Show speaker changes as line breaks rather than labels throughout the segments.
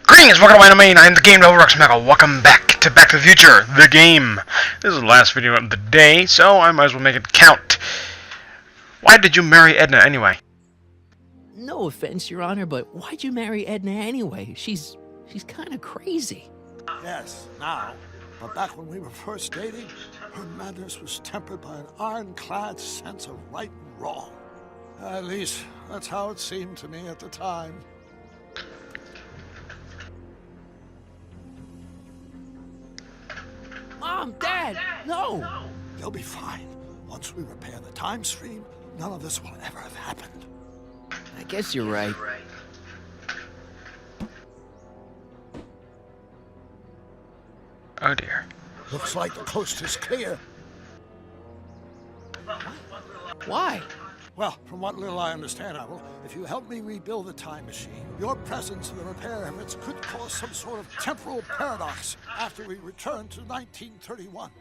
Greetings, welcome to my domain. I am the Game Overrocks Mecha. Welcome back to Back to the Future, the game. This is the last video of the day, so I might as well make it count. Why did you marry Edna anyway?
No offense, Your Honor, but why'd you marry Edna anyway? She's kind of crazy.
Yes, now. But back when we were first dating, her madness was tempered by an ironclad sense of right and wrong. At least, that's how it seemed to me at the time.
Mom, Dad, no!
You'll be fine. Once we repair the time stream, none of this will ever have happened.
I guess you're right.
Oh dear.
Looks like the coast is clear.
Why?
Well, from what little I understand, Abel, if you help me rebuild the time machine, your presence in the repair efforts could cause some sort of temporal paradox after we return to 1931.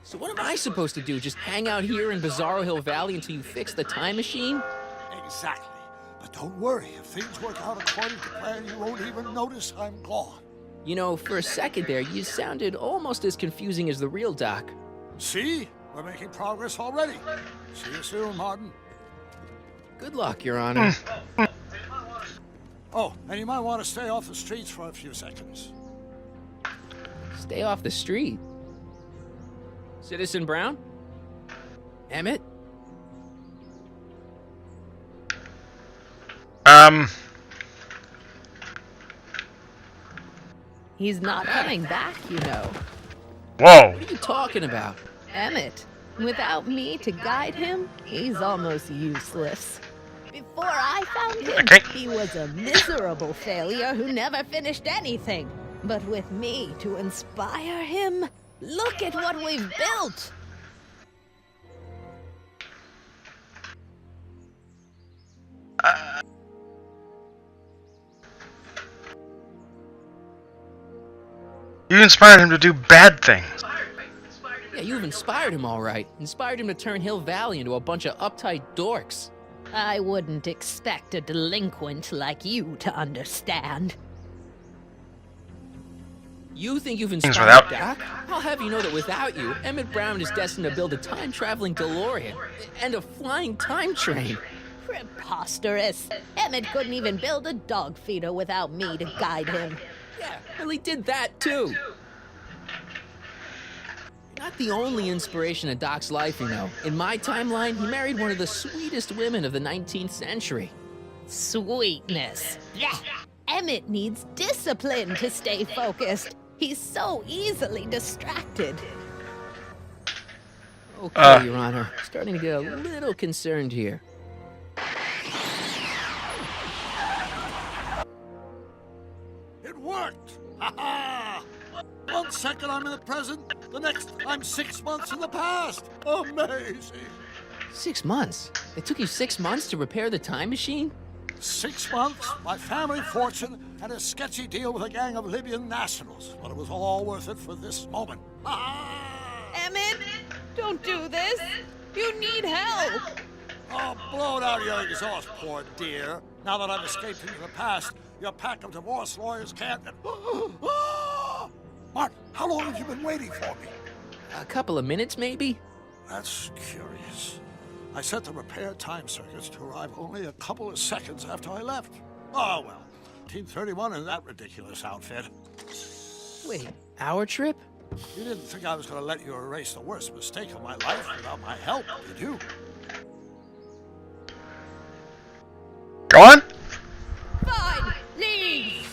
So what am I supposed to do? Just hang out here in Bizarro Hill Valley until you fix the time machine?
Exactly. But don't worry, if things work out according to plan, you won't even notice I'm gone.
You know, for a second there, you sounded almost as confusing as the real Doc.
See? We're making progress already. See you soon, Martin.
Good luck, Your Honor.
Oh, and you might want to stay off the streets for a few seconds.
Stay off the street. Citizen Brown? Emmett?
He's not coming back, you know.
Whoa.
What are you talking about?
Emmett, without me to guide him, he's almost useless. Before I found him,
Okay.
he was a miserable failure who never finished anything. But with me to inspire him, look at what we've built!
You inspired him to do bad things.
Yeah, you've inspired him all right. Inspired him to turn Hill Valley into a bunch of uptight dorks.
I wouldn't expect a delinquent like you to understand.
You think you've
Things
inspired
without-
Doc? I'll have you know that without you, Emmett Brown is destined to build a time-traveling DeLorean and a flying time train.
Preposterous. Emmett couldn't even build a dog feeder without me to guide him.
Yeah, well, he did that too. You're not the only inspiration of Doc's life, you know. In my timeline, he married one of the sweetest women of the 19th century.
Sweetness. Blech. Emmett needs discipline to stay focused. He's so easily distracted.
Okay, Your Honor. Starting to get a little concerned here.
It worked! Ha-ha! 1 second I'm in the present, the next I'm 6 months in the past. Amazing!
6 months? It took you 6 months to repair the time machine?
6 months, my family fortune, and a sketchy deal with a gang of Libyan nationals. But it was all worth it for this moment. Ha-ha!
Emmett, don't do this. You need help.
Oh, blow it out of your exhaust, poor dear. Now that I've escaped into the past, your pack of divorce lawyers can't... Mark, how long have you been waiting for me?
A couple of minutes, maybe?
That's curious. I set the repair time circuits to arrive only a couple of seconds after I left. Oh, well. 1931 in that ridiculous outfit.
Wait, our trip?
You didn't think I was going to let you erase the worst mistake of my life without my help, did you?
Go on.
Fine, leave.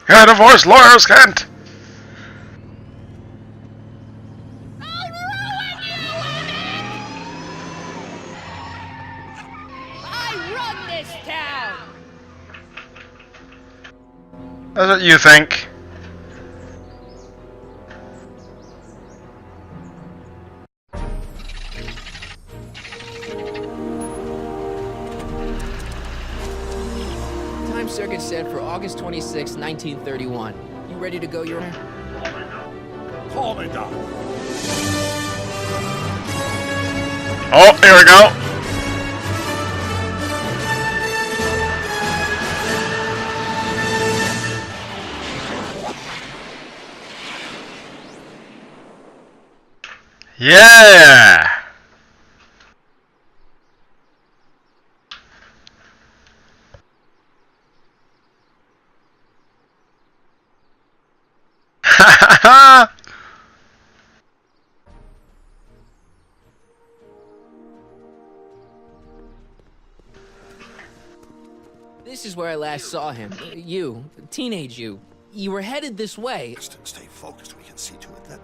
Yeah, divorce lawyers can't.
I'll ruin you, Emmett. I run this town.
That's what you think.
Time circuit set for August 26, 1931. You ready to go, Your Honor?
Call me, Doc.
Oh, here we go. Yeah! Ha ha ha!
This is where I last saw him. You, teenage you. You were headed this way.
Stay focused. We can see to it that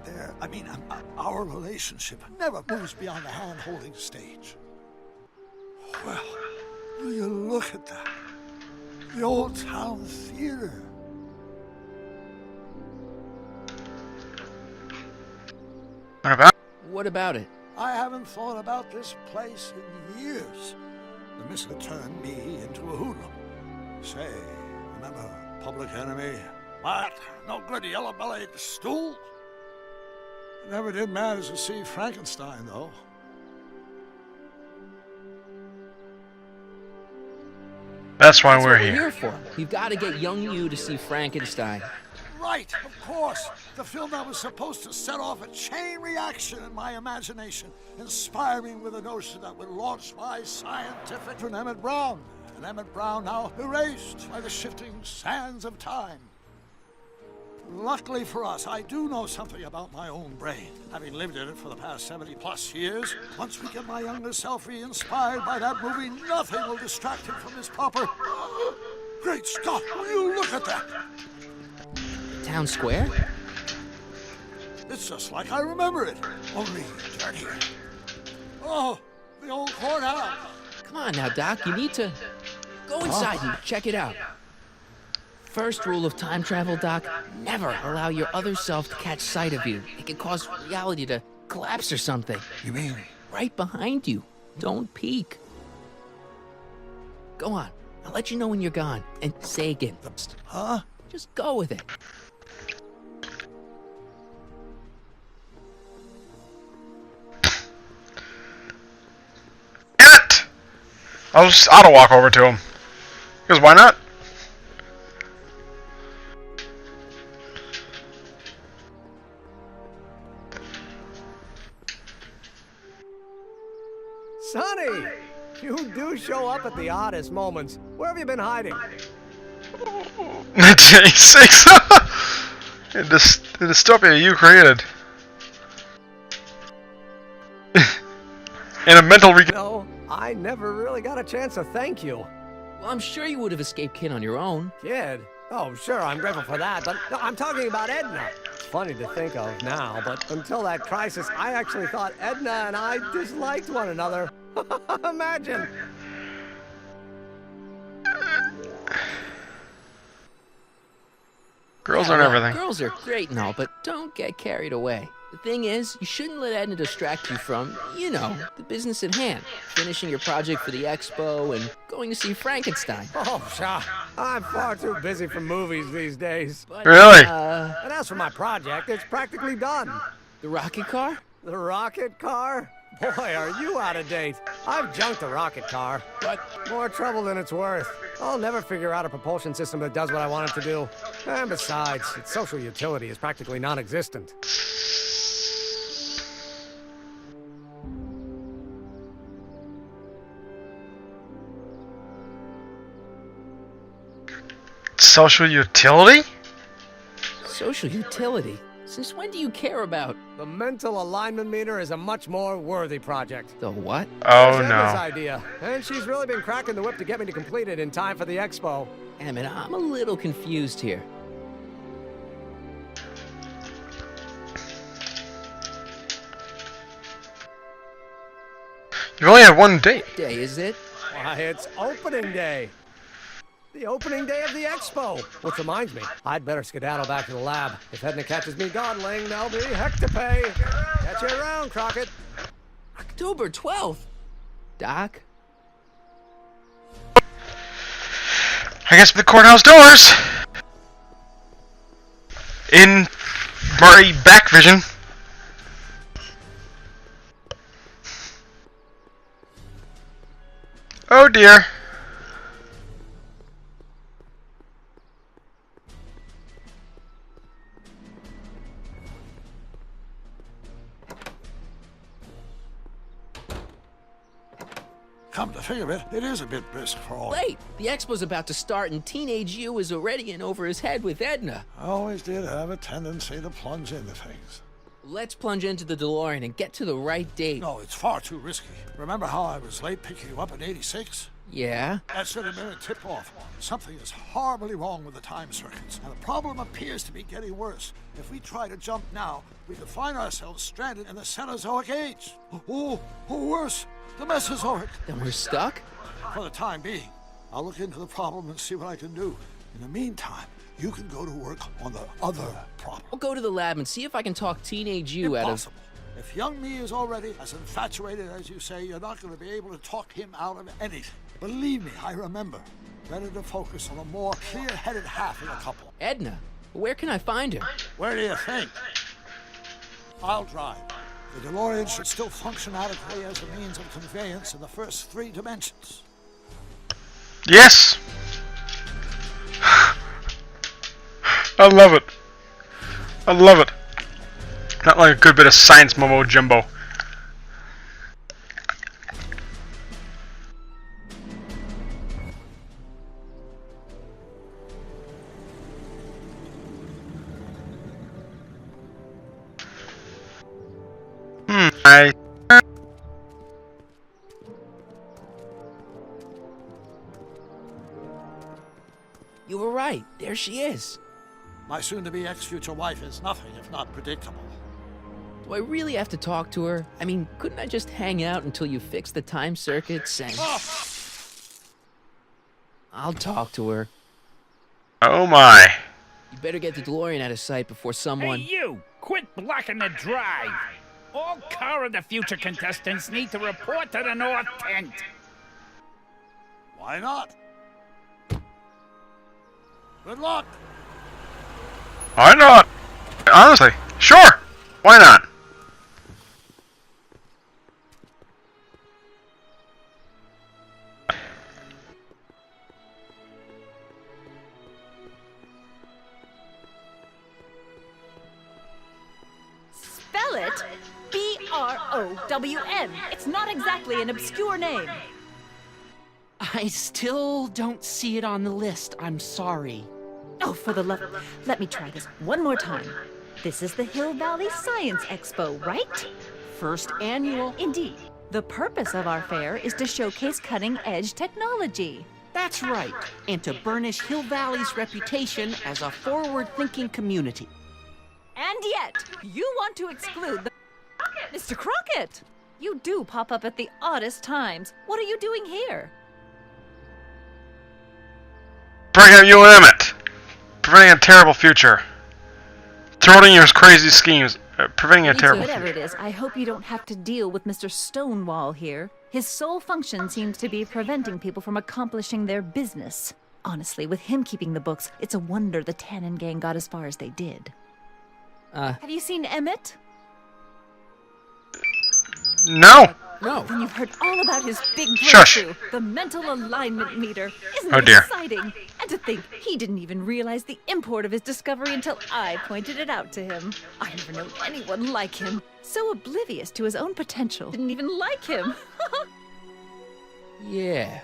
our relationship never moves beyond the hand-holding stage. Well, will you look at that? The old town theater.
What about?
What about it?
I haven't thought about this place in years. The mister turned me into a hoodlum. Say, remember Public Enemy? What? No good yellow-bellied stool? Never did manage to see Frankenstein, though.
That's why
That's
we're
what
here.
We're here for. We've got to get young you to see Frankenstein.
Right, of course. The film that was supposed to set off a chain reaction in my imagination, inspiring with a notion that would launch my scientific from Emmett Brown. And Emmett Brown now erased by the shifting sands of time. Luckily for us, I do know something about my own brain, having lived in it for the past 70+ years. Once we get my younger self re-inspired by that movie, nothing will distract him from his proper... Great Scott, will you look at that?
Town Square?
It's just like I remember it, only dirtier. Oh, the old courthouse.
Come on now, Doc. You need to go inside and check it out. First rule of time travel, Doc, never allow your other self to catch sight of you. It can cause reality to collapse or something.
You mean?
Right behind you. Don't peek. Go on. I'll let you know when you're gone. And say again.
Huh?
Just go with it.
Damn it! I'll just auto-walk over to him. Because why not?
Sonny! You do show up at the oddest moments. Where have you been hiding?
J6! In the dystopia you created. In a mental
No, I never really got a chance to thank you.
Well, I'm sure you would have escaped Kid on your own.
Kid? Oh, sure, I'm grateful for that, but no, I'm talking about Edna. It's funny to think of now, but until that crisis, I actually thought Edna and I disliked one another. Imagine!
Girls aren't everything.
Girls are great and all, but don't get carried away. The thing is, you shouldn't let Edna distract you from, you know, the business at hand. Finishing your project for the expo and going to see Frankenstein.
Oh, sure. I'm far too busy for movies these days.
But,
Really?
And as for my project, it's practically done.
The rocket car?
The rocket car? Boy, are you out of date. I've junked the rocket car.
But
More trouble than it's worth. I'll never figure out a propulsion system that does what I want it to do. And besides, its social utility is practically non-existent.
Social utility?
social utility? Since when do you care about
The mental alignment meter is a much more worthy project.
the what?
Oh
It's Edna's
no.
idea, and she's really been cracking the whip to get me to complete it in time for the expo.
Emmett, I'm a little confused here.
You've only had one date.
Day is it?
Why, it's opening day. The opening day of the expo. Which reminds me, I'd better skedaddle back to the lab. If Edna catches me dawdling, there'll be heck to pay. Catch you around, Crockett.
October 12th. Doc?
I guess the courthouse doors. In Murray back vision. Oh dear.
Come to think of it, it is a bit brisk for all.
Wait, the expo's about to start and teenage you is already in over his head with Edna.
I always did have a tendency to plunge into things.
Let's plunge into the DeLorean and get to the right date.
No, it's far too risky. Remember how I was late picking you up in '86?
Yeah?
That should have been a tip-off. Something is horribly wrong with the time circuits, and the problem appears to be getting worse. If we try to jump now, we could find ourselves stranded in the Cenozoic Age. Or worse, the Mesozoic.
Then we're stuck?
For the time being, I'll look into the problem and see what I can do. In the meantime, you can go to work on the other problem.
I'll go to the lab and see if I can talk teenage you out of...
Impossible. If young me is already as infatuated as you say, you're not going to be able to talk him out of anything. Believe me, I remember. Better to focus on a more clear-headed half of the couple.
Edna, where can I find her?
Where do you think? I'll drive. The DeLorean should still function adequately as a means of conveyance in the first 3 dimensions.
Yes! I love it. I love it. Not like a good bit of science mumbo jumbo.
You were right. There she is.
My soon-to-be ex-future wife is nothing if not predictable.
Do I really have to talk to her? I mean, couldn't I just hang out until you fix the time circuits and... I'll talk to her.
Oh my.
You better get the DeLorean out of sight before someone...
Hey, you! Quit blocking the drive! All Car of the Future contestants need to report to the North Tent.
Why not? Good luck!
Why not? Honestly, sure. Why not?
Spell it B-R-O-W-N. It's not exactly an obscure name.
I still don't see it on the list. I'm sorry.
Oh, for the love... Let me try this one more time. This is the Hill Valley Science Expo, right?
First annual.
Indeed. The purpose of our fair is to showcase cutting-edge technology.
That's right. And to burnish Hill Valley's reputation as a forward-thinking community.
And yet, you want to exclude the... Mr. Crockett! You do pop up at the oddest times. What are you doing here?
Bring up you and Emmett. Preventing a terrible future. Thwarting your crazy schemes. Preventing a terrible
Whatever
future.
it is, I hope you don't have to deal with Mr. Stonewall here. His sole function seems to be preventing people from accomplishing their business. Honestly, with him keeping the books, it's a wonder the Tannen gang got as far as they did. Have you seen Emmett?
No.
No.
Then you've heard all about his big
Shush.
breakthrough, the mental alignment meter. Isn't
Oh,
it
dear.
exciting? And to think, he didn't even realize the import of his discovery until I pointed it out to him. I've never known anyone like him. So oblivious to his own potential. Didn't even like him.
Yeah.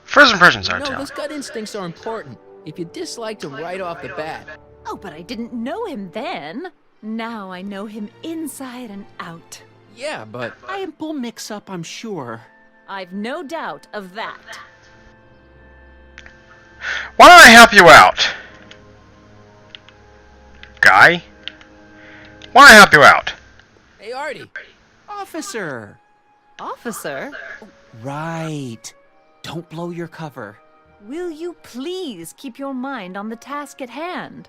First impressions are
No,
telling.
those gut instincts are important. If you disliked him right off the bat.
Oh, but I didn't know him then. Now I know him inside and out.
Yeah, but...
Simple mix-up, I'm sure.
I've no doubt of that.
Why don't I help you out? Guy? Why don't I help you out?
Hey, Artie.
Officer!
Officer,
Right. Don't blow your cover.
will you please keep your mind on the task at hand?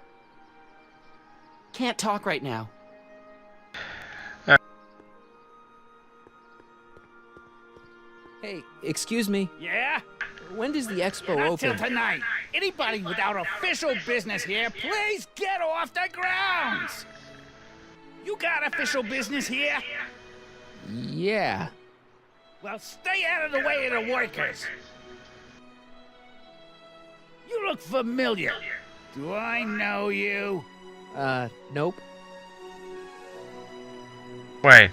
Can't talk right now.
Hey, excuse me.
Yeah?
When does the expo
Not till
open?
tonight. Anybody without official business here, please get off the grounds! You got official business here?
Yeah.
Well, stay out of the way of the workers. You look familiar. Do I know you?
Nope.
Wait.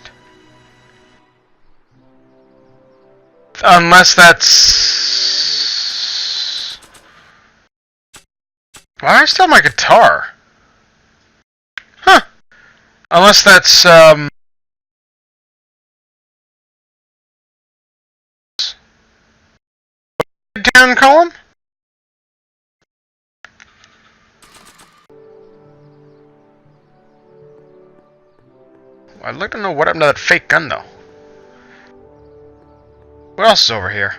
Unless that's... Why do I still have my guitar? Huh. Unless that's, down column? I'd like to know what happened to that fake gun, though. What else is over here?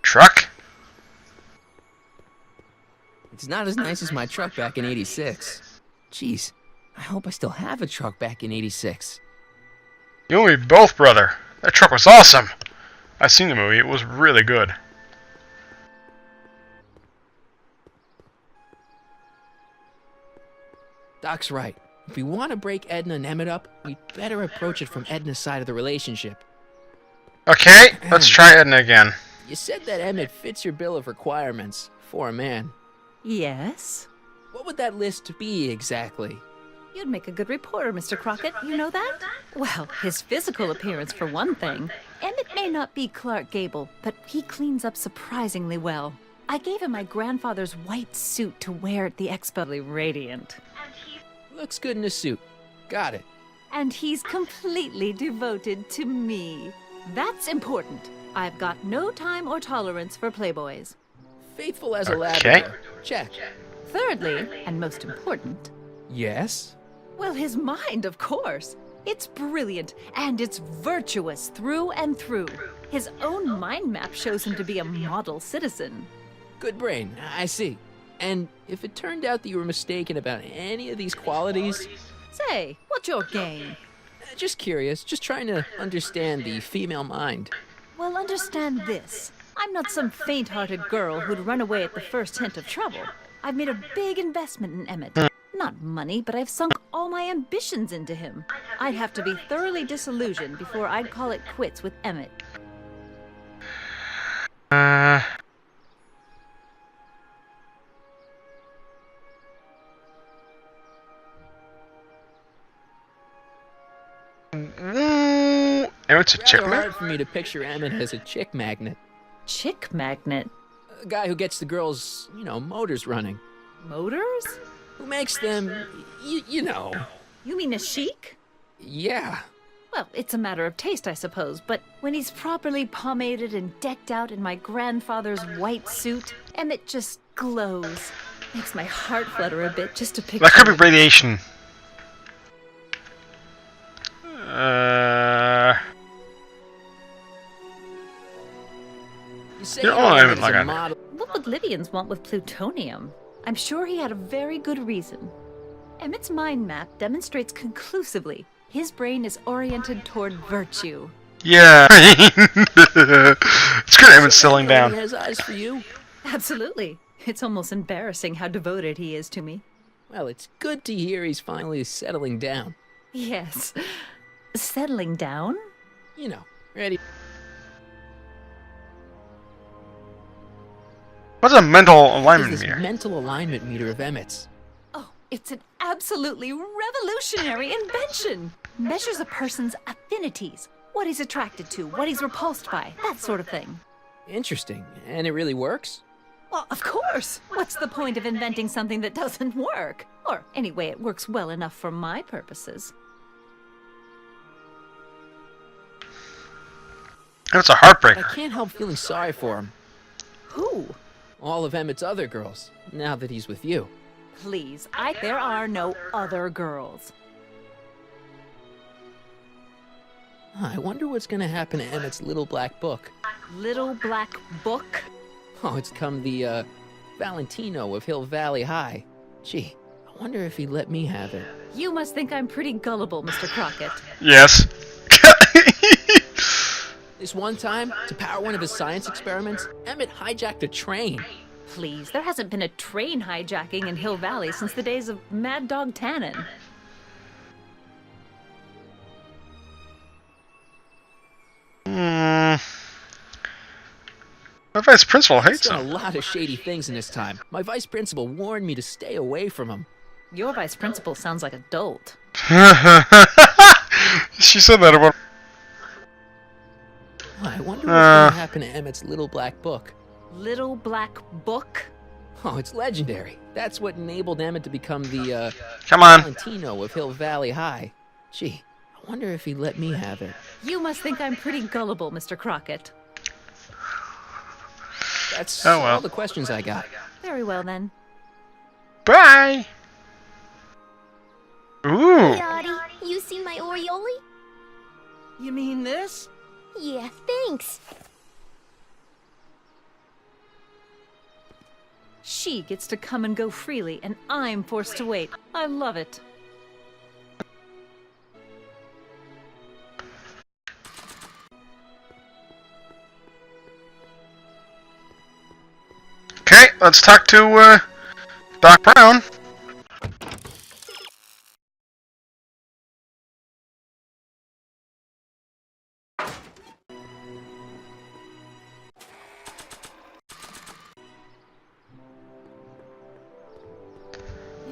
Truck?
It's not as nice as my truck back in '86. Jeez, I hope I still have a truck back in '86.
You and me both, brother. That truck was awesome. I've seen the movie. It was really good.
Doc's right. If we want to break Edna and Emmett up, we'd better approach it from Edna's side of the relationship.
Okay, let's try Edna again.
You said that Emmett fits your bill of requirements for a man.
Yes?
What would that list be exactly?
You'd make a good reporter, Mr. Crockett. You know that? Well, his physical appearance, for one thing. Emmett may not be Clark Gable, but he cleans up surprisingly well. I gave him my grandfather's white suit to wear at the expo. Radiant.
Looks good in a suit. Got it.
And he's completely devoted to me. That's important. I've got no time or tolerance for playboys.
Faithful as a
Okay.
Labrador. Check.
Thirdly, and most important,
Yes?
well, his mind, of course. It's brilliant, and it's virtuous through and through. His own mind map shows him to be a model citizen.
Good brain. I see. And if it turned out that you were mistaken about any of these qualities,
Say, what's your game?
just curious, just trying to understand the female mind.
Well, understand this. I'm not some faint-hearted girl who'd run away at the first hint of trouble. I've made a big investment in Emmett. Not money, but I've sunk all my ambitions into him. I'd have to be thoroughly disillusioned before I'd call it quits with Emmett.
Emmett's a chick
Rather
man?
hard for me to picture Emmett as a chick magnet.
Chick magnet?
A guy who gets the girls, motors running.
Motors?
Who makes them, you know.
You mean a chic?
Yeah.
Well, it's a matter of taste, I suppose, but when he's properly pomaded and decked out in my grandfather's white suit, Emmett just glows. Makes my heart flutter a bit just to picture
That could be
it.
radiation.
You say
You're
you know
all
Emmett
like
as a
a-
model.
What would Libyans want with plutonium? I'm sure he had a very good reason. Emmett's mind map demonstrates conclusively his brain is oriented toward virtue.
Yeah. It's good Emmett's settling
He
down.
has eyes for you.
Absolutely. It's almost embarrassing how devoted he is to me.
Well, it's good to hear he's finally settling down.
Yes. Settling down?
Ready.
What's a mental
Is
alignment
this
meter?
mental alignment meter of Emmett's?
Oh, it's an absolutely revolutionary invention. Measures a person's affinities, what he's attracted to, what he's repulsed by, that sort of thing.
Interesting. And it really works?
Well, of course. What's the point of inventing something that doesn't work? Or anyway, it works well enough for my purposes.
That's a
I
heartbreaker.
can't help feeling sorry for him.
Who?
All of Emmett's other girls, now that he's with you.
Please, there are no other girls.
I wonder what's gonna happen to Emmett's little black book.
Little black book?
Oh, it's come the, Valentino of Hill Valley High. Gee, I wonder if he'd let me have it.
You must think I'm pretty gullible, Mr. Crockett.
Yes.
This one time, to power one of his science experiments, Emmett hijacked a train.
Please, there hasn't been a train hijacking in Hill Valley since the days of Mad Dog Tannen.
My vice principal
He's
hates
done a
him.
lot of shady things in his time. My vice principal warned me to stay away from him.
Your vice principal sounds like a dolt.
She said that about.
I wonder what's going to happen to Emmett's little black book.
Little black book?
Oh, it's legendary. That's what enabled Emmett to become the,
Come on.
Valentino of Hill Valley High. Gee, I wonder if he'd let me have it.
You must think I'm pretty gullible, Mr. Crockett.
That's
Oh, well.
all the questions I got.
Very well, then.
Bye. Ooh.
Daddy, you see my Oriole?
You mean this?
Yeah, thanks.
She gets to come and go freely, and I'm forced to wait. I love it.
Okay, let's talk to Doc Brown.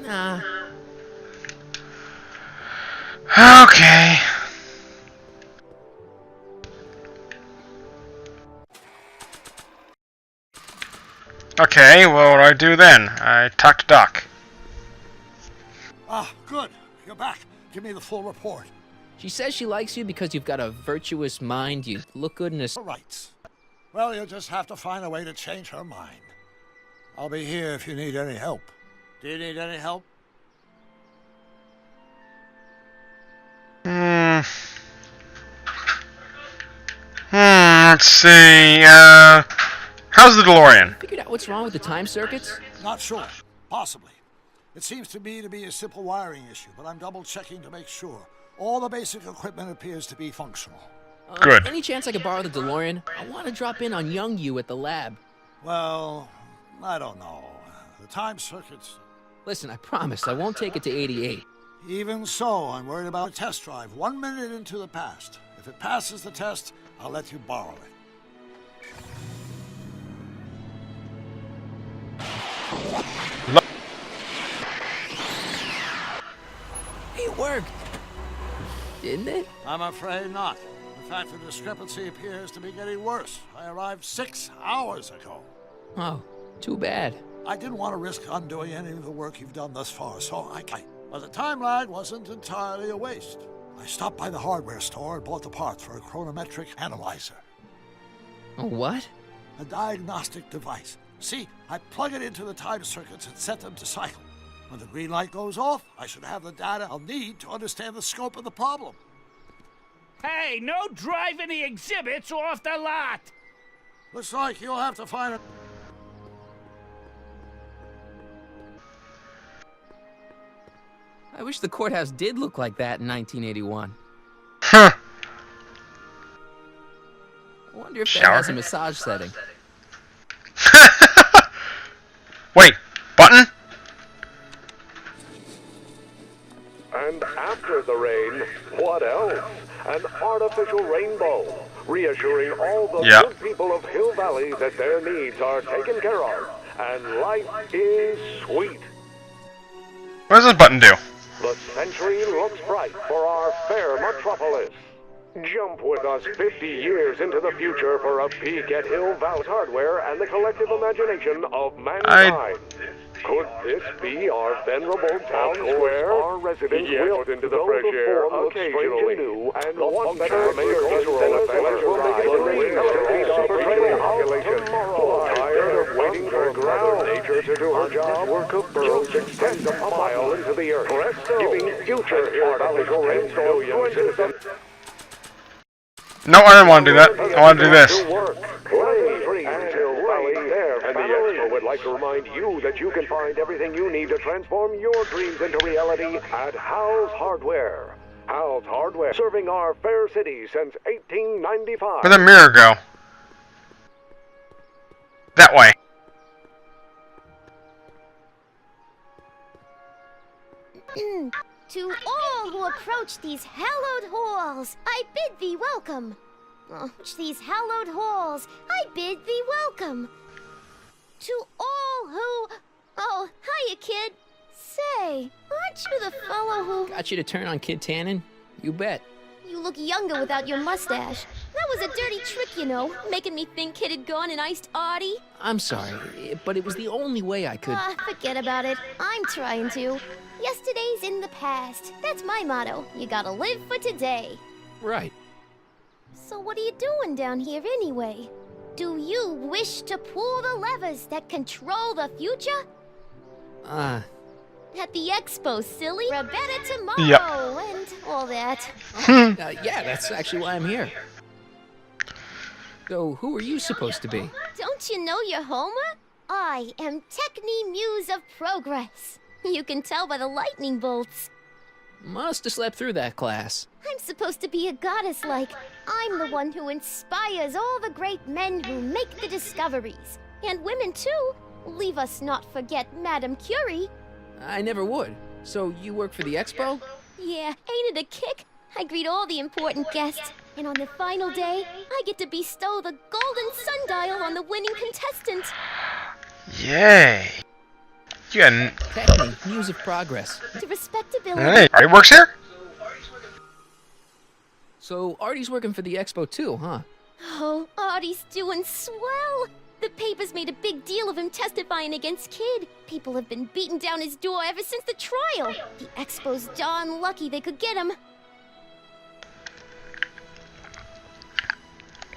Nah.
Okay. Okay, well, what do I do then? I talk to Doc.
Ah, good. You're back. Give me the full report.
She says she likes you because you've got a virtuous mind. You look good in a...
All right. Well, you'll just have to find a way to change her mind. I'll be here if you need any help. Do you need any help?
Let's see, how's the DeLorean?
Figured out what's wrong with the time circuits?
Not sure. Possibly. It seems to me to be a simple wiring issue, but I'm double-checking to make sure. All the basic equipment appears to be functional.
Good.
Any chance I could borrow the DeLorean? I want to drop in on young you at the lab.
Well, I don't know. The time circuits...
Listen, I promise I won't take it to 88.
Even so, I'm worried about a test drive 1 minute into the past. If it passes the test, I'll let you borrow it.
It worked. Didn't it?
I'm afraid not. In fact, the discrepancy appears to be getting worse. I arrived 6 hours ago.
Oh, too bad.
I didn't want to risk undoing any of the work you've done thus far, so I... But the time lag wasn't entirely a waste. I stopped by the hardware store and bought the parts for a chronometric analyzer.
A what?
A diagnostic device. See, I plug it into the time circuits and set them to cycle. When the green light goes off, I should have the data I'll need to understand the scope of the problem.
Hey, no driving the exhibits off the lot!
Looks like you'll have to find a...
I wish the courthouse did look like that in 1981.
Huh.
I wonder if that
Shower?
has a massage setting.
Wait, button?
And after the rain, what else? An artificial rainbow, reassuring all the good people of Hill Valley that their needs are taken care of, and life is sweet.
What does this button do?
The century looks bright for our fair metropolis. Jump with us 50 years into the future for a peek at Hill Valley's hardware and the collective imagination of mankind. Could this be our venerable town square? Our residents will into the fresh air occasionally, new and one that remains cultural tired of waiting for Mother Nature to do her job? Network of burrows extends a mile into the earth, giving future Hill Valley rainstorm citizens.
No, I don't want to do that. I want to do this.
And the Expo would like to remind you that you can find everything you need to transform your dreams into reality at Hal's Hardware. Hal's Hardware, serving our fair city since 1895.
Where'd the mirror go? That way.
To all who approach these hallowed halls, I bid thee welcome. These hallowed halls, I bid thee welcome. welcome. To all who... Oh, hiya, kid. Say, aren't you the fellow who...
Got you to turn on Kid Tannen? You bet.
You look younger without your mustache. That was a dirty trick, you know, making me think Kid had gone and iced Artie.
I'm sorry, but it was the only way I could...
Forget about it. I'm trying to. Yesterday's in the past. That's my motto. You gotta live for today.
Right.
So what are you doing down here anyway? Do you wish to pull the levers that control the future? At the expo, silly. For a better tomorrow,
yep.
And all that.
Yeah, that's actually why I'm here. So, who are you supposed to be?
Don't you know your Homer? I am Techni Muse of Progress. You can tell by the lightning bolts.
Must have slept through that class.
I'm supposed to be a goddess like. I'm the one who inspires all the great men who make the discoveries. And women too. Leave us not forget Madame Curie.
I never would. So, you work for the expo?
Yeah, ain't it a kick? I greet all the important guests. And on the final day, I get to bestow the golden sundial on the winning contestant.
Yay. You got an...
Techni, Muse of Progress.
To respectability.
Hey, Artie works here?
So, Artie's working for the expo too, huh?
Oh, Artie's doing swell. The papers made a big deal of him testifying against Kid. People have been beating down his door ever since the trial. The expo's darn lucky they could get him.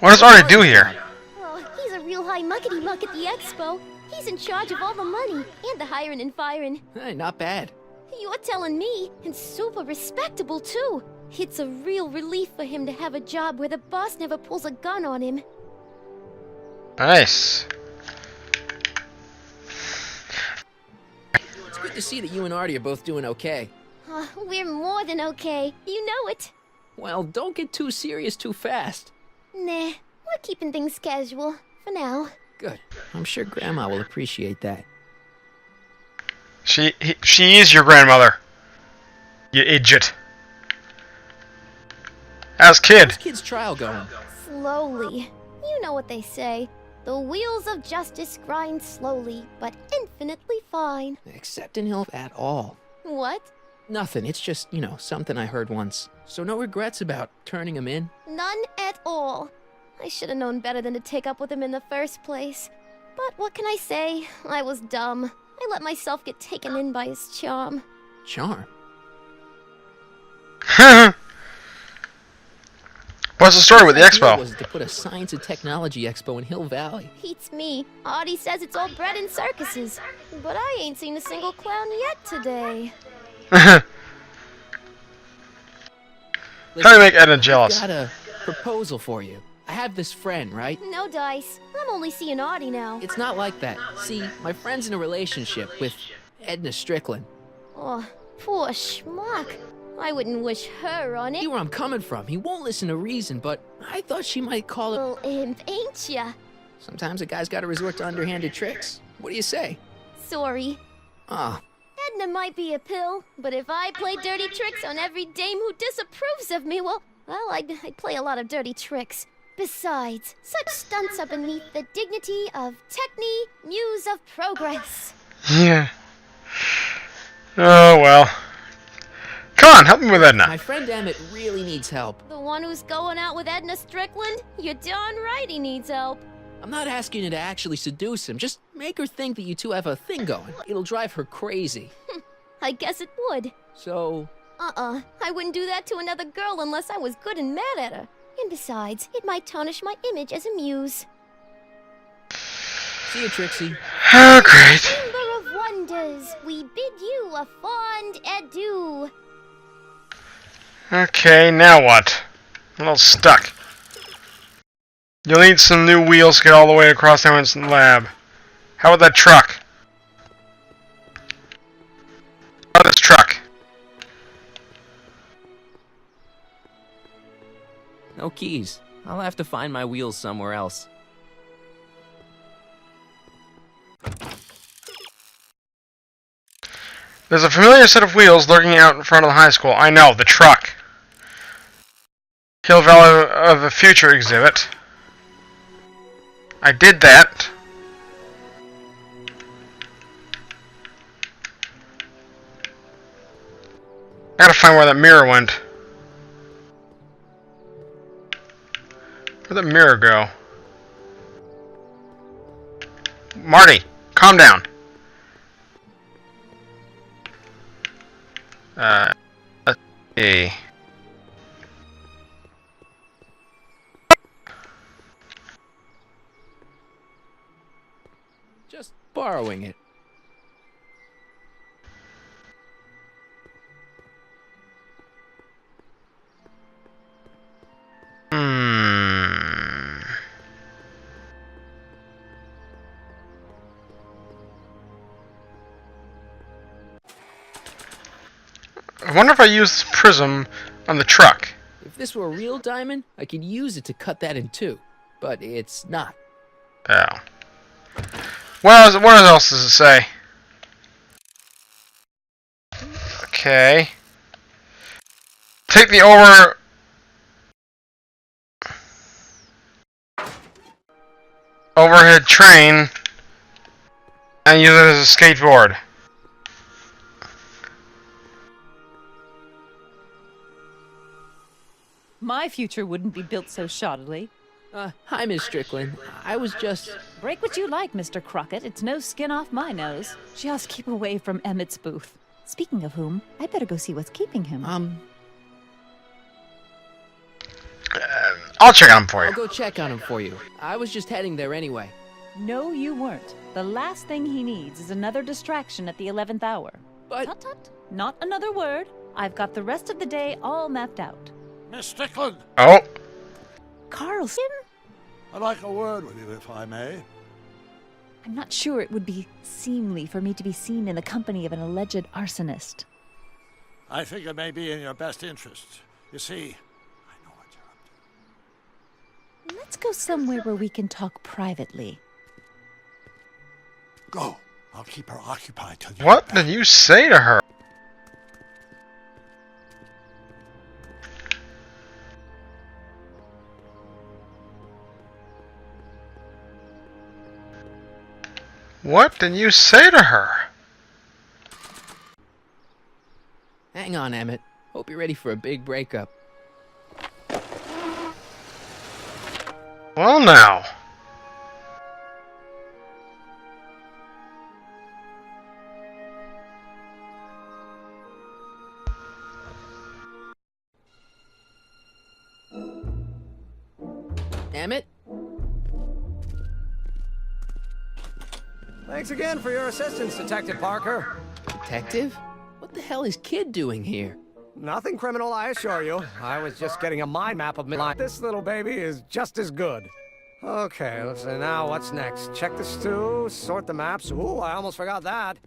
What does Artie do here?
Oh, he's a real high muckety-muck at the expo. He's in charge of all the money and the hiring and firing.
Hey, not bad.
You're telling me, and super respectable too. It's a real relief for him to have a job where the boss never pulls a gun on him.
Nice.
It's good to see that you and Artie are both doing okay.
We're more than okay. You know it.
Well, don't get too serious too fast.
Nah, we're keeping things casual, for now.
Good. I'm sure Grandma will appreciate that.
She is your grandmother. You idiot. How's Kid?
How's Kid's trial going?
Slowly. You know what they say. The wheels of justice grind slowly, but infinitely fine.
Except in Hill at all.
What?
Nothing. It's just, something I heard once. So no regrets about turning him in?
None at all. I should have known better than to take up with him in the first place. But what can I say? I was dumb. I let myself get taken in by his charm.
Charm?
What's the story with the expo?
Was to put a science and technology expo in Hill Valley.
Beats me. Artie says it's all bred in circuses. But I ain't seen a single clown yet today.
How do you make Edna jealous?
I've got a proposal for you. I have this friend, right?
No dice. I'm only seeing Artie now.
It's not like that. See, my friend's in a relationship with Edna Strickland.
Oh, poor schmuck. I wouldn't wish her on it.
See where I'm coming from. He won't listen to reason, but I thought she might call it...
Well, imp, ain't ya?
Sometimes a guy's gotta resort to underhanded tricks. What do you say?
Sorry.
Ah.
Edna might be a pill, but if I play dirty tricks on every dame who disapproves of me, well, I'd play a lot of dirty tricks. Besides, such stunts are beneath the dignity of Techni, Muse of Progress.
Yeah. Oh, well. Come on, help me with Edna.
My friend Emmett really needs help.
The one who's going out with Edna Strickland? You're darn right he needs help.
I'm not asking you to actually seduce him. Just make her think that you two have a thing going. It'll drive her crazy.
I guess it would.
So...
I wouldn't do that to another girl unless I was good and mad at her. And besides, it might tarnish my image as a muse.
See you, Trixie.
Oh, great.
Chamber of Wonders, we bid you a fond adieu.
Okay, now what? I'm a little stuck. You'll need some new wheels to get all the way across the Emerson lab. How about that truck? How about this truck?
No keys. I'll have to find my wheels somewhere else.
There's a familiar set of wheels lurking out in front of the high school. I know, the truck. Hill Valley of the Future exhibit. I did that. Gotta find where that mirror went. Where'd the mirror go? Marty, calm down. Let's see.
Just borrowing it.
I wonder if I use prism on the truck.
If this were a real diamond, I could use it to cut that in two. But it's not.
Oh. What else does it say? Okay. Take the overhead train and use it as a skateboard.
My future wouldn't be built so shoddily.
Hi, Miss Strickland. I was just...
Break what you like, Mr. Crockett. It's no skin off my nose. Just keep away from Emmett's booth. Speaking of whom, I better go see what's keeping him.
I'll check on him for you.
I'll go check on him for you. I was just heading there anyway.
No, you weren't. The last thing he needs is another distraction at the 11th hour.
But...
Tut tut. Not another word. I've got the rest of the day all mapped out.
Miss Strickland!
Oh.
Carlson?
I'd like a word with you, if I may.
I'm not sure it would be seemly for me to be seen in the company of an alleged arsonist.
I think it may be in your best interest. You see, I know what you're up to.
Let's go somewhere where we can talk privately.
Go. I'll keep her occupied till you
What
get back.
did you say to her? What did you say to her?
Hang on, Emmett. Hope you're ready for a big breakup.
Well, now.
Emmett?
Thanks again for your assistance, Detective Parker.
Detective? What the hell is Kid doing here?
Nothing criminal, I assure you. I was just getting a mind map of midline. This little baby is just as good. Okay, let's see now what's next. Check the stew, sort the maps. Ooh, I almost forgot that.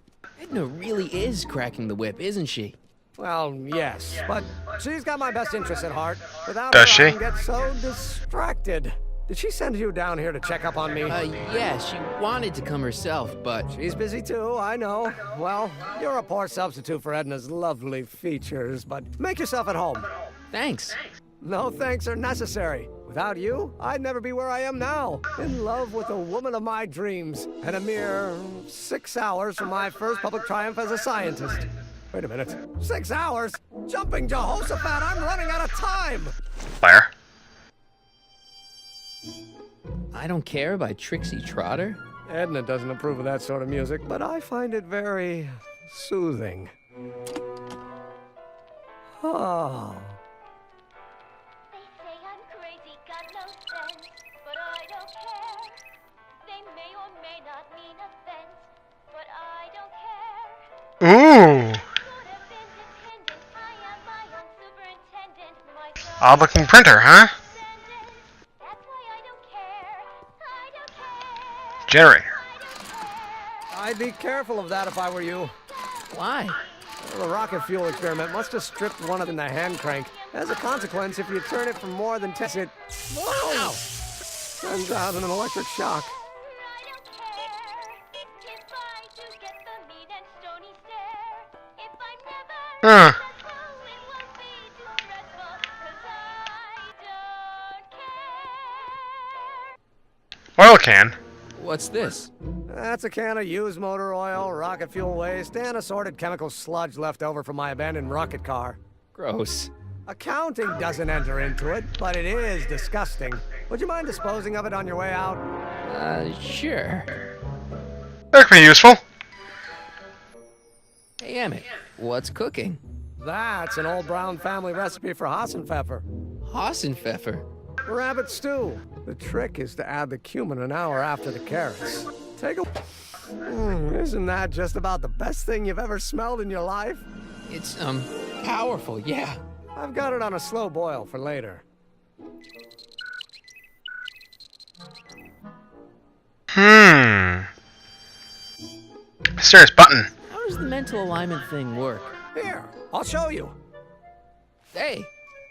Edna really is cracking the whip, isn't she?
Well, yes, but she's got my best interests at heart. Without
Does
her, I
she?
can get so distracted. Did she send you down here to check up on me?
Yeah, she wanted to come herself, but...
She's busy too, I know. Well, you're a poor substitute for Edna's lovely features, but make yourself at home.
Thanks.
No thanks are necessary. Without you, I'd never be where I am now. In love with the woman of my dreams. And a mere 6 hours from my first public triumph as a scientist. Wait a minute. 6 hours? Jumping Jehoshaphat, I'm running out of time!
Claire?
I Don't Care by Trixie Trotter?
Edna doesn't approve of that sort of music, but I find it very soothing. Oh.
They say I'm crazy, got no sense, but I don't care. They may or may not mean offense, but I don't care.
Ooh.
Sort of independent, I am my own superintendent. My
Odd looking printer, huh?
That's why I don't care. I don't care.
Generator.
I don't care.
I'd be careful of that if I were you.
Why?
The rocket fuel experiment must have stripped one of them in the hand crank. As a consequence, if you turn it for more than 10, it
Whoa!
sends out an electric shock.
I don't care. If I do get the mean and stony stare, if I'm never
Huh.
successful, it won't be too stressful, 'cause I don't care.
Oil can?
What's this?
That's a can of used motor oil, rocket fuel waste, and assorted chemical sludge left over from my abandoned rocket car.
Gross.
Accounting doesn't enter into it, but it is disgusting. Would you mind disposing of it on your way out?
Sure.
That could be useful.
Hey, Emmett, what's cooking?
That's an old Brown family recipe for Hassenpfeffer.
Hassenpfeffer?
Rabbit stew. The trick is to add the cumin an hour after the carrots. Take a... isn't that just about the best thing you've ever smelled in your life?
It's, powerful, yeah.
I've got it on a slow boil for later.
Serious button.
How does the mental alignment thing work?
Here, I'll show you.
Hey.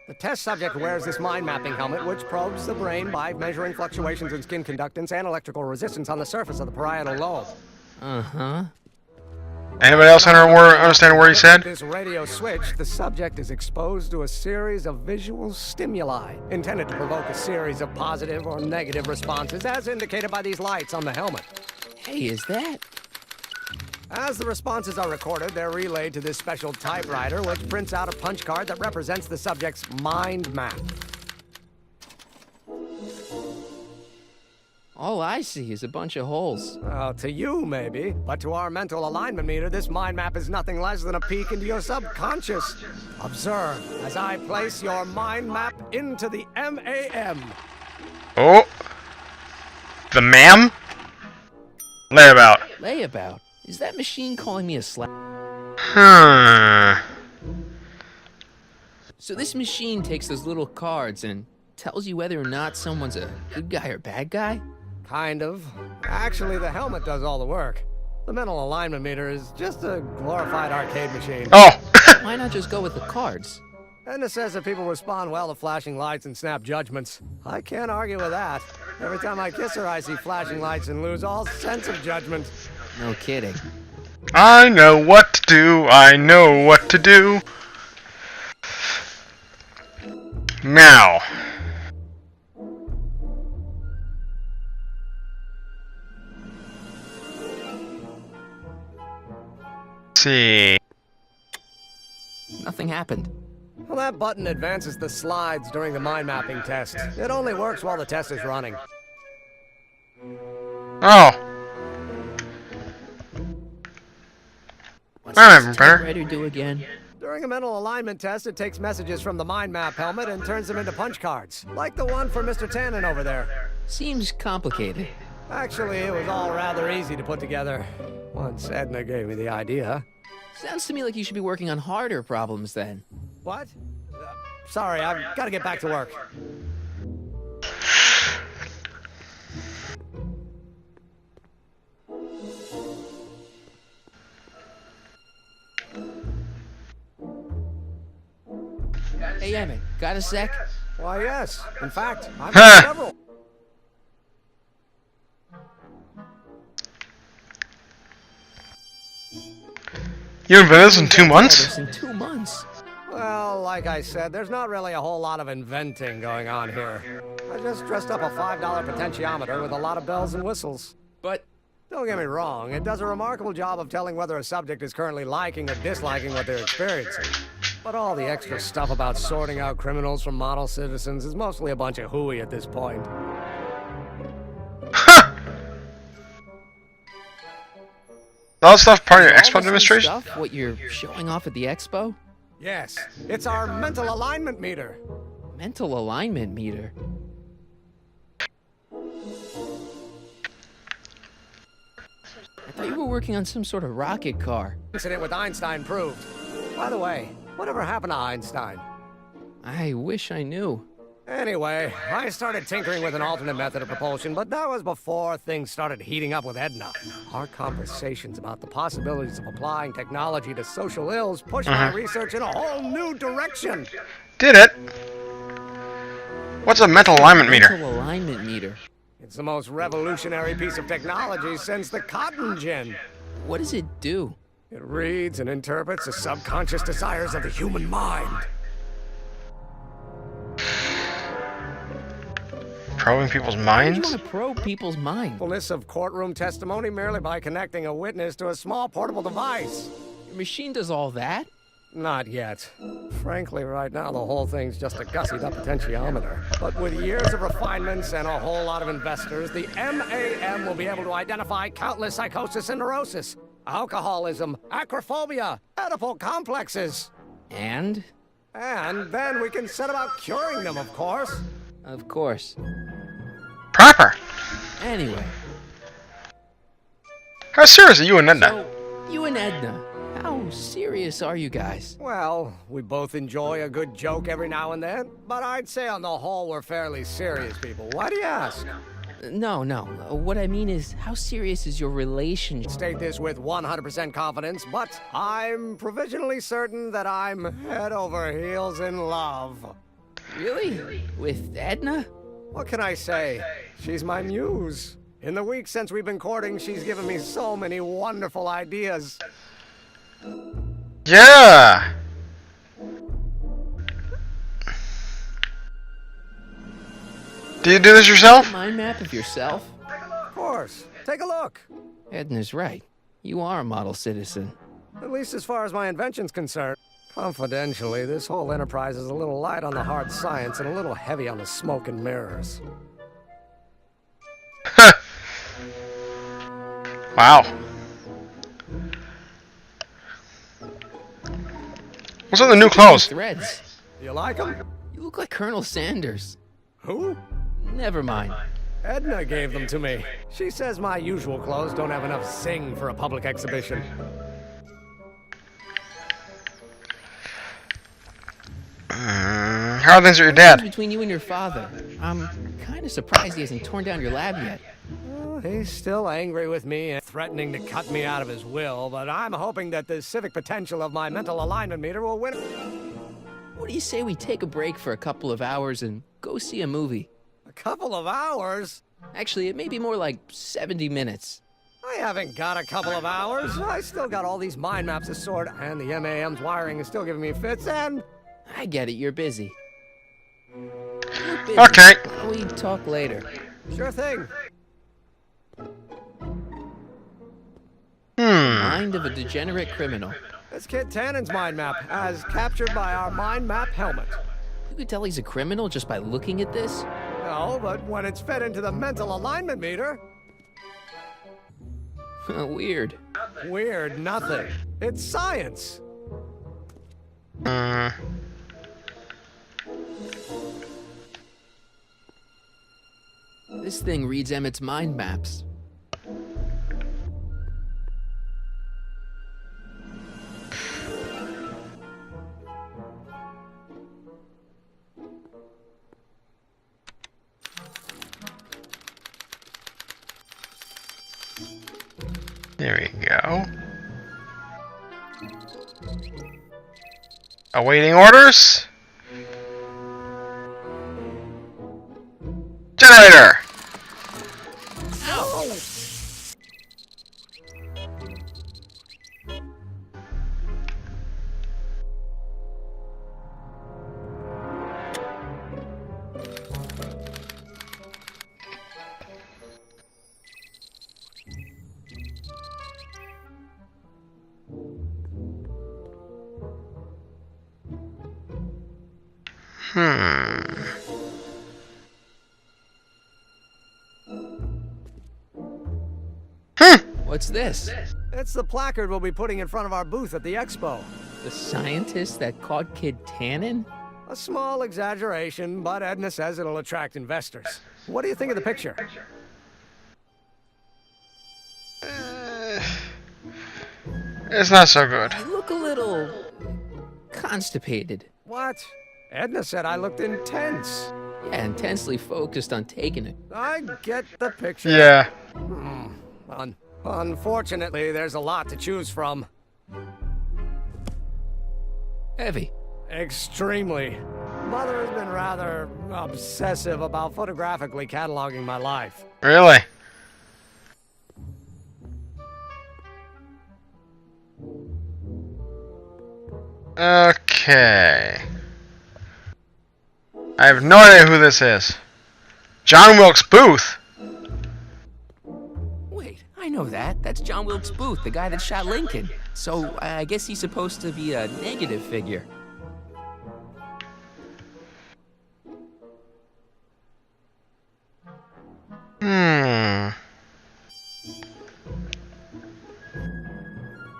The test subject wears this mind-mapping helmet, which probes the brain by measuring fluctuations in skin conductance and electrical resistance on the surface of the parietal lobe.
Uh-huh.
Anybody else understand what he said?
This radio switch, the subject is exposed to a series of visual stimuli, intended to provoke a series of positive or negative responses, as indicated by these lights on the helmet.
Hey, is that...
As the responses are recorded, they're relayed to this special typewriter, which prints out a punch card that represents the subject's mind map.
All I see is a bunch of holes.
Well, to you, maybe. But to our mental alignment meter, this mind map is nothing less than a peek into your subconscious. Observe as I place your mind map into the MAM.
Oh. The ma'am? Layabout.
Layabout? Is that machine calling me a slap? So this machine takes those little cards and tells you whether or not someone's a good guy or bad guy?
Kind of. Actually, the helmet does all the work. The mental alignment meter is just a glorified arcade machine.
Oh!
Why not just go with the cards?
Edna says that people respond well to flashing lights and snap judgments. I can't argue with that. Every time I kiss her, I see flashing lights and lose all sense of judgment.
No kidding.
I know what to do. I know what to do. Now. Let's see.
Nothing happened.
Well, that button advances the slides during the mind mapping test. It only works while the test is running.
Oh.
What's this
better.
typewriter do again?
During a mental alignment test, it takes messages from the mind map helmet and turns them into punch cards, like the one for Mr. Tannen over there.
Seems complicated.
Actually, it was all rather easy to put together, once Edna gave me the idea.
Sounds to me like you should be working on harder problems then.
What? Sorry, I've got to get back to work.
Hey, Emmett, got a sec?
Why, yes. In fact, I've got several.
You haven't been this in 2 months?
In 2 months.
Well, like I said, there's not really a whole lot of inventing going on here. I just dressed up a $5 potentiometer with a lot of bells and whistles.
But...
Don't get me wrong, it does a remarkable job of telling whether a subject is currently liking or disliking what they're experiencing. But all the extra stuff about sorting out criminals from model citizens is mostly a bunch of hooey at this point.
All that stuff part of your
All
expo
this
demonstration?
Stuff, what you're showing off at the expo?
Yes, it's our mental alignment meter.
Mental alignment meter? I thought you were working on some sort of rocket car.
Incident with Einstein proved. By the way, whatever happened to Einstein?
I wish I knew.
Anyway, I started tinkering with an alternate method of propulsion, but that was before things started heating up with Edna. Our conversations about the possibilities of applying technology to social ills pushed my research in a whole new direction.
Did it? What's a mental alignment meter?
Mental alignment meter.
It's the most revolutionary piece of technology since the cotton gin.
What does it do?
It reads and interprets the subconscious desires of the human mind.
Probing people's
Why would you
minds?
want to probe people's minds?
Fullness of courtroom testimony merely by connecting a witness to a small portable device.
Your machine does all that?
Not yet. Frankly, right now, the whole thing's just a gussied-up potentiometer. But with years of refinements and a whole lot of investors, the MAM will be able to identify countless psychosis and neurosis, alcoholism, acrophobia, Oedipal complexes.
And?
And then we can set about curing them, of course.
Of course.
Proper.
Anyway,
How serious are you and Edna?
so you and Edna, how serious are you guys?
Well, we both enjoy a good joke every now and then, but I'd say on the whole we're fairly serious people. Why do you ask?
No. What I mean is, how serious is your relationship?
State this with 100% confidence, but I'm provisionally certain that I'm head over heels in love.
Really? With Edna?
What can I say? She's my muse. In the weeks since we've been courting, she's given me so many wonderful ideas.
Yeah. Do you do this yourself?
Mind map of yourself?
Of course. Take a look.
Edna's right. You are a model citizen.
At least as far as my invention's concerned. Confidentially, this whole enterprise is a little light on the hard science and a little heavy on the smoke and mirrors.
Wow. What's with the new clothes?
Threads.
You like them?
You look like Colonel Sanders.
Who?
Never mind.
Edna gave them to me. She says my usual clothes don't have enough zing for a public exhibition.
How are things with your dad?
Between you and your father. I'm kind of surprised he hasn't torn down your lab yet.
He's still angry with me and threatening to cut me out of his will, but I'm hoping that the civic potential of my mental alignment meter will win.
What do you say we take a break for a couple of hours and go see a movie?
A couple of hours?
Actually, it may be more like 70 minutes.
I haven't got a couple of hours. I still got all these mind maps to sort, and the MAM's wiring is still giving me fits, and...
I get it, you're busy.
Okay.
Why don't we talk later?
Sure thing.
Mind of a degenerate criminal.
It's Kit Tannen's mind map, as captured by our mind map helmet.
You could tell he's a criminal just by looking at this?
No, but when it's fed into the mental alignment meter...
Weird.
Weird nothing. It's science.
This thing reads Emmett's mind maps.
There we go. Awaiting orders. Generator.
What's this?
It's the placard we'll be putting in front of our booth at the expo.
The scientist that caught Kid Tannen?
A small exaggeration, but Edna says it'll attract investors. What do you think of the picture?
It's not so good.
You look a little constipated.
What? Edna said I looked intense.
Yeah, intensely focused on taking it.
I get the picture.
Yeah.
Unfortunately, there's a lot to choose from.
Heavy.
Extremely. Mother has been rather obsessive about photographically cataloging my life.
Really? Okay. I have no idea who this is. John Wilkes Booth?
Wait, I know that. That's John Wilkes Booth, the guy that shot Lincoln. So I guess he's supposed to be a negative figure.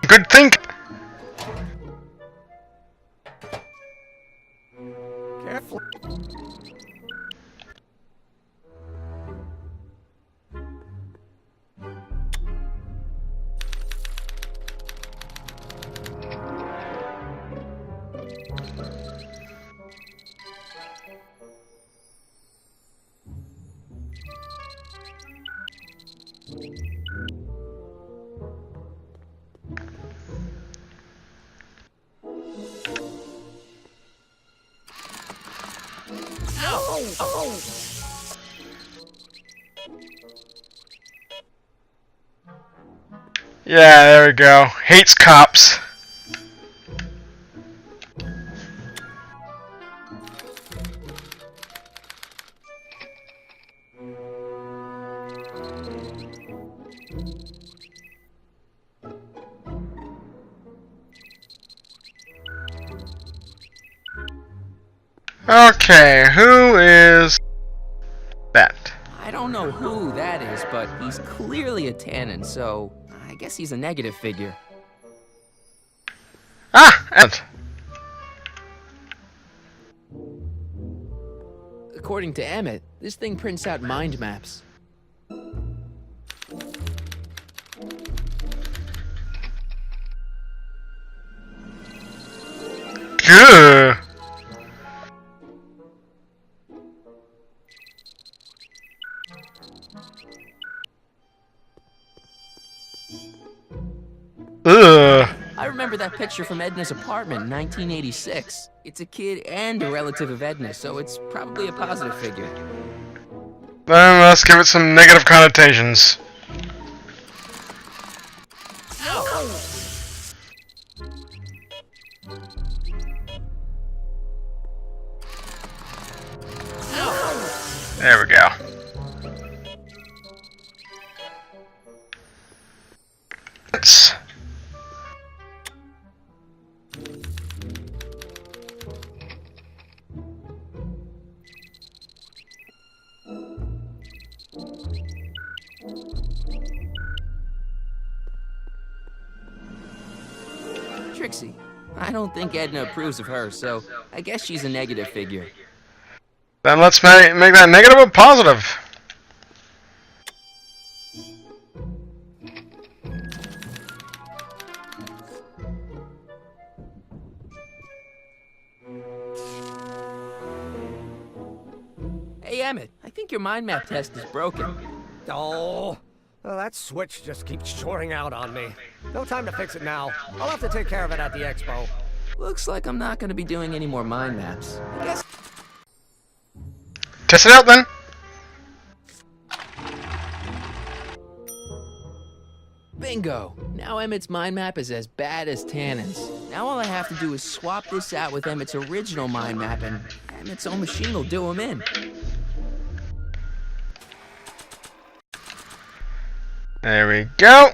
Good think.
Careful.
Yeah, there we go. Hates cops. Okay, who is that?
I don't know who that is, but he's clearly a tannin, so I guess he's a negative figure.
Ah, and
According to Emmett, this thing prints out mind maps.
good. Ugh.
I remember that picture from Edna's apartment in 1986. It's a kid and a relative of Edna, so it's probably a positive figure.
Then let's give it some negative connotations. There we go. Let's
Trixie. I don't think Edna approves of her, so I guess she's a negative figure.
Then let's make that negative a positive.
Hey, Emmett, I think your mind map test is broken.
Oh, well, that switch just keeps shorting out on me. No time to fix it now. I'll have to take care of it at the expo.
Looks like I'm not going to be doing any more mind maps. I guess.
Test it out then.
Bingo! Now Emmett's mind map is as bad as Tannen's. Now all I have to do is swap this out with Emmett's original mind map, and Emmett's own machine will do him in.
There we go.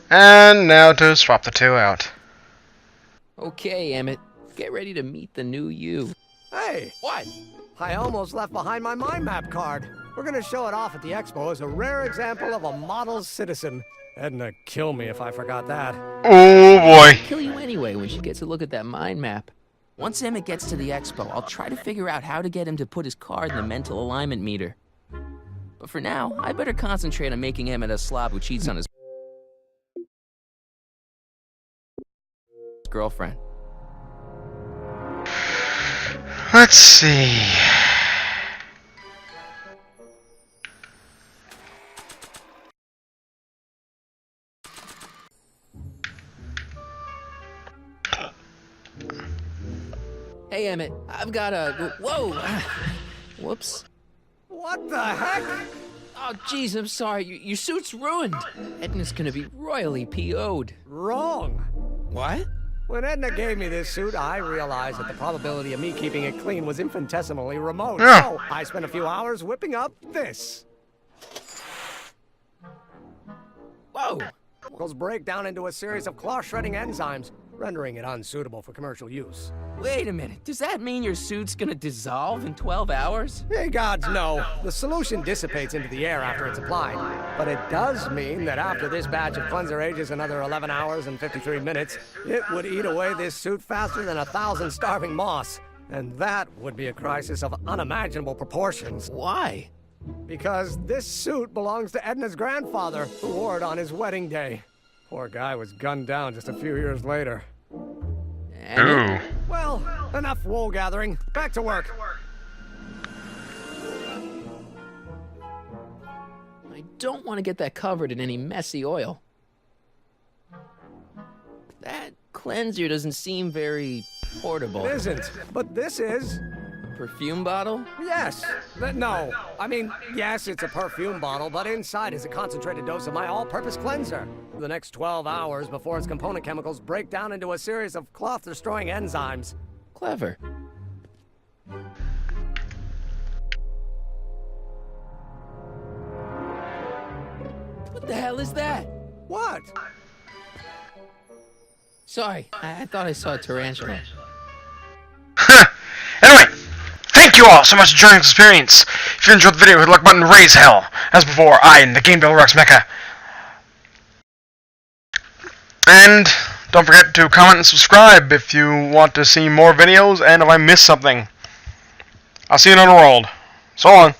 And now to swap the two out.
Okay, Emmett, get ready to meet the new you.
Hey!
What?
I almost left behind my mind map card. We're gonna show it off at the expo as a rare example of a model citizen. Edna, kill me if I forgot that.
Oh boy.
Kill you anyway when she gets a look at that mind map. Once Emmett gets to the expo, I'll try to figure out how to get him to put his card in the mental alignment meter. But for now, I better concentrate on making Emmett a slob who cheats on his girlfriend.
Let's see.
Hey, Emmett, I've got a... Whoa! Whoops.
What the heck?
Oh, jeez, I'm sorry. Your suit's ruined. Edna's gonna be royally PO'd.
Wrong.
What?
When Edna gave me this suit, I realized that the probability of me keeping it clean was infinitesimally remote.
Yeah.
So I spent a few hours whipping up this.
Whoa!
Chemicals break down into a series of cloth-shredding enzymes, rendering it unsuitable for commercial use.
Wait a minute. Does that mean your suit's gonna dissolve in 12 hours?
Hey, gods, no. The solution dissipates into the air after it's applied. But it does mean that after this batch of cleanser ages another 11 hours and 53 minutes, it would eat away this suit faster than 1,000 starving moths. And that would be a crisis of unimaginable proportions.
Why?
Because this suit belongs to Edna's grandfather, who wore it on his wedding day. Poor guy was gunned down just a few years later.
Ooh.
Well, enough wool gathering. Back to work.
I don't want to get that covered in any messy oil. That cleanser doesn't seem very portable.
It isn't, but this is.
Perfume bottle?
Yes. No. I mean, yes, it's a perfume bottle, but inside is a concentrated dose of my all-purpose cleanser. For the next 12 hours before its component chemicals break down into a series of cloth-destroying enzymes.
Clever. What the hell is that?
What?
Sorry, I thought I saw a tarantula.
Anyway, thank you all so much for joining this experience. If you enjoyed the video, hit the like button and raise hell. As before, I am the Game Devil Rex Mecha. And don't forget to comment and subscribe if you want to see more videos and if I missed something. I'll see you in another world. So long.